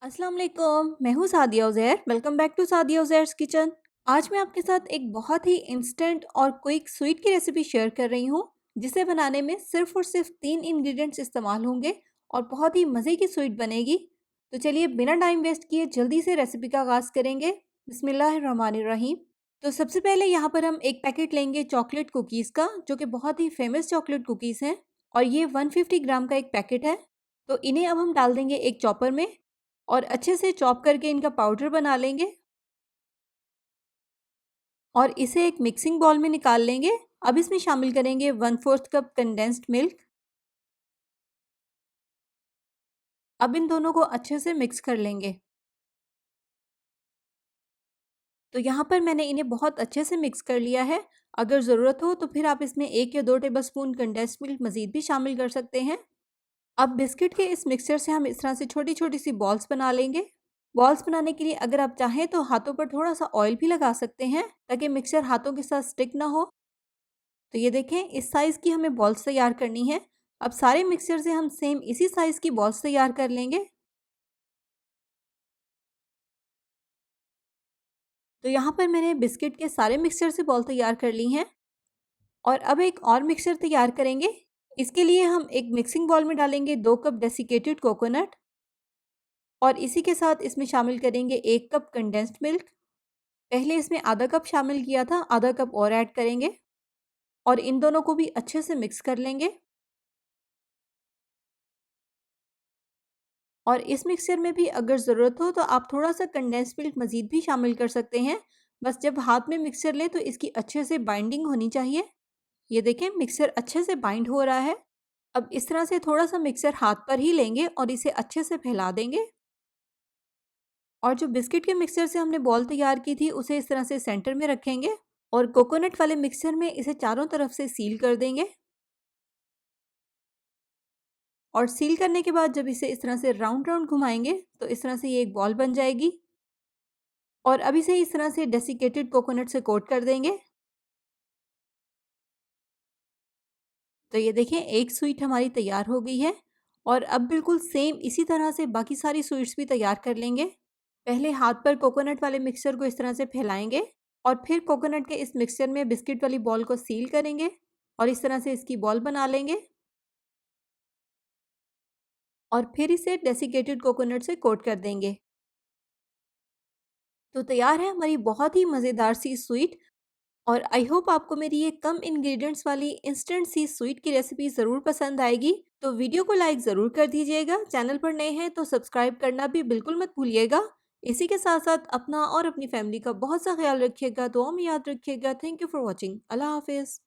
अस्सलाम वालेकुम, मैं हूँ Sadia Uzair. Welcome back to Sadia Uzair's kitchen. आज मैं आपके साथ एक बहुत ही इंस्टेंट और क्विक स्वीट की रेसिपी शेयर कर रही हूँ, जिसे बनाने में सिर्फ और सिर्फ 3 इंग्रेडिएंट्स इस्तेमाल होंगे और बहुत ही मज़े की स्वीट बनेगी। तो चलिए बिना टाइम वेस्ट किए जल्दी से रेसिपी का आगाज़ करेंगे। बिस्मिल्लाहिर्रहमानिर्रहीम। तो सबसे पहले यहाँ पर हम एक पैकेट लेंगे चॉकलेट कुकीज़ का, जो कि बहुत ही फेमस चॉकलेट कुकीज़ हैं और ये 150 ग्राम का एक पैकेट है। तो इन्हें अब हम डाल देंगे एक चॉपर में और अच्छे से चॉप करके इनका पाउडर बना लेंगे और इसे एक मिक्सिंग बाउल में निकाल लेंगे। अब इसमें शामिल करेंगे 1/4 कप कंडेंस्ड मिल्क। अब इन दोनों को अच्छे से मिक्स कर लेंगे। तो यहाँ पर मैंने इन्हें बहुत अच्छे से मिक्स कर लिया है। अगर ज़रूरत हो तो फिर आप इसमें 1 या 2 टेबलस्पून कंडेंस्ड मिल्क मज़ीद भी शामिल कर सकते हैं। अब बिस्किट के इस मिक्सचर से हम इस तरह से छोटी-छोटी सी बॉल्स बना लेंगे। बॉल्स बनाने के लिए अगर आप चाहें तो हाथों पर थोड़ा-सा ऑयल भी लगा सकते हैं, ताकि मिक्सचर हाथों के साथ स्टिक ना हो। तो ये देखें, इस साइज़ की हमें बॉल्स तैयार करनी है। अब सारे मिक्सचर से हम सेम इसी साइज़ की बॉल्स तैयार कर लेंगे। तो यहाँ पर मैंने बिस्किट के सारे मिक्सचर से बॉल तैयार कर ली हैं और अब एक और मिक्सचर तैयार करेंगे। इसके लिए हम एक मिक्सिंग बाउल में डालेंगे 2 कप डेसिकेटेड कोकोनट और इसी के साथ इसमें शामिल करेंगे 1 कप कंडेंस्ड मिल्क। पहले इसमें आधा कप शामिल किया था, आधा कप और ऐड करेंगे और इन दोनों को भी अच्छे से मिक्स कर लेंगे। और इस मिक्सचर में भी अगर ज़रूरत हो तो आप थोड़ा-सा कंडेंस्ड मिल्क मज़ीद भी शामिल कर सकते हैं। बस जब हाथ में मिक्सचर लें तो इसकी अच्छे से बाइंडिंग होनी चाहिए। ये देखें, मिक्सचर अच्छे से बाइंड हो रहा है। अब इस तरह से थोड़ा-सा मिक्सचर हाथ पर ही लेंगे और इसे अच्छे से फैला देंगे और जो बिस्किट के मिक्सचर से हमने बॉल तैयार की थी उसे इस तरह से सेंटर में रखेंगे और कोकोनट वाले मिक्सचर में इसे चारों तरफ से सील कर देंगे। और सील करने के बाद जब इसे इस तरह से राउंड राउंड घुमाएंगे तो इस तरह से ये एक बॉल बन जाएगी और अब इसे इस तरह से डेसिकेटेड कोकोनट से कोट कर देंगे। तो ये देखें, एक स्वीट हमारी तैयार हो गई है और अब बिल्कुल सेम इसी तरह से बाकी सारी स्वीट्स भी तैयार कर लेंगे। पहले हाथ पर कोकोनट वाले मिक्सचर को इस तरह से फैलाएंगे और फिर कोकोनट के इस मिक्सचर में बिस्किट वाली बॉल को सील करेंगे और इस तरह से इसकी बॉल बना लेंगे और फिर इसे डेसिकेटेड कोकोनट से कोट कर देंगे। तो तैयार है हमारी बहुत ही मज़ेदार सी स्वीट। और आई होप आपको मेरी ये कम इंग्रेडिएंट्स वाली इंस्टेंट सी स्वीट की रेसिपी ज़रूर पसंद आएगी। तो वीडियो को लाइक ज़रूर कर दीजिएगा। चैनल पर नए हैं तो सब्सक्राइब करना भी बिल्कुल मत भूलिएगा। इसी के साथ साथ अपना और अपनी फैमिली का बहुत सा ख्याल रखिएगा, दुआ में याद रखिएगा। Thank you for watching. अल्लाह हाफिज़।